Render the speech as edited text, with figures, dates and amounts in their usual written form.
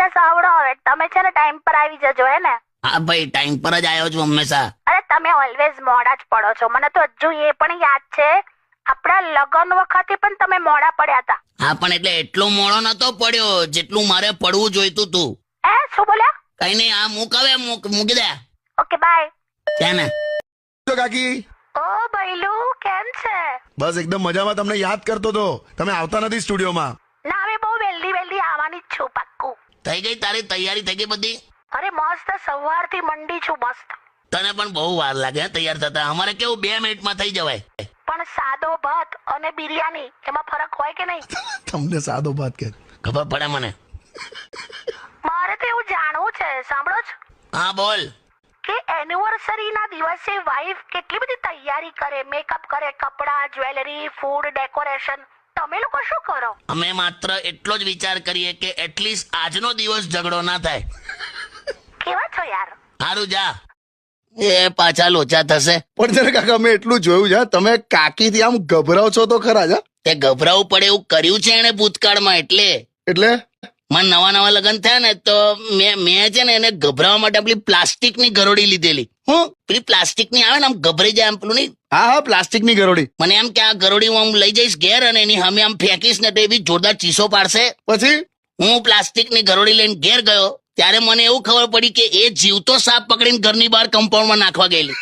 અચ્છા સાંભળો, હવે તમે છે ને ટાઈમ પર આવી જજો, હે ને? હા ભાઈ, ટાઈમ પર જ આવ્યો છું હંમેશા. અરે તમે ઓલવેઝ મોડા જ પડો છો. મને તો હજુ એ પણ યાદ છે, આપણા લગ્ન વખતે પણ તમે મોડા પડ્યા હતા. હા, પણ એટલે એટલો મોડો નતો પડ્યો જેટલું મારે પડવું જોઈતું તું. શું બોલ્યા? કઈ નહીં, આ મૂક હવે, મૂકી દે. Okay bye. છે ને? કાકી, ઓ ભઈલું, કેમ છે? બસ એકદમ મજામાં. તમને યાદ કરતો તો, તમે આવતા નથી સ્ટુડિયોમાં. ના, હવે બહુ વહેલી આવવાની જ છું, પાક્કું. થઈ ગઈ તારી તૈયારી? થઈ ગઈ બધી? અરે મસ્ત, સવારથી મંડી છું, મસ્ત. તને પણ બહુ વાર લાગે તૈયાર થતા. અમારે કેવું 2 મિનિટમાં થઈ જવાય. પણ સાદો ભાત અને બિરયાની એમાં ફરક હોય કે નહીં? તમને સાદો ભાત કે ખબર પડે મને. મારે તો એવું જાણવું છે, સાંભળો જ, હા બોલ. કે એનિવર્સરી ના દિવસે વાઈફ કેટલી બધી તૈયારી કરે, મેકઅપ કરે, કપડા, જ્વેલરી, ફૂડ, ડેકોરેશન. તમે લોકો શું કરો? અમે માત્ર એટલો જ વિચાર કરીએ કે એટલીસ્ટ આજનો દિવસ ઝઘડો ના થાય. કેવા છો યાર? સારું જા, એ પાછા લોચા થશે. પણ જરા કાકા, મેં એટલું જોયું છે, તમે કાકીથી આમ ગભરાવ છો તો ખરા જ. તે ગભરાવું પડે એવું કર્યું છે એને ભૂતકાળમાં. એટલે મને નવા લગ્ન થયા ને તો મેં છે ને એને ગભરાવા માટે પેલી પ્લાસ્ટિકની ગરોડી લીધેલી. હું પેલી પ્લાસ્ટિકની આવે ને, આમ ગભરાઈ જાય આમ, પેલું નહીં? હા, પ્લાસ્ટિકની ગરોડી. મને એમ કે આ ગરોડી હું આમ લઈ જઈશ ઘેર અને એની સામે આમ ફેંકીશ ને તો એવી જોરદાર ચીસો પાડશે. પછી હું પ્લાસ્ટિકની ગરોડી લઈને ઘેર ગયો ત્યારે મને એવું ખબર પડી કે એ જીવતો સાપ પકડીને ઘરની બહાર કમ્પાઉન્ડમાં નાખવા ગયેલી.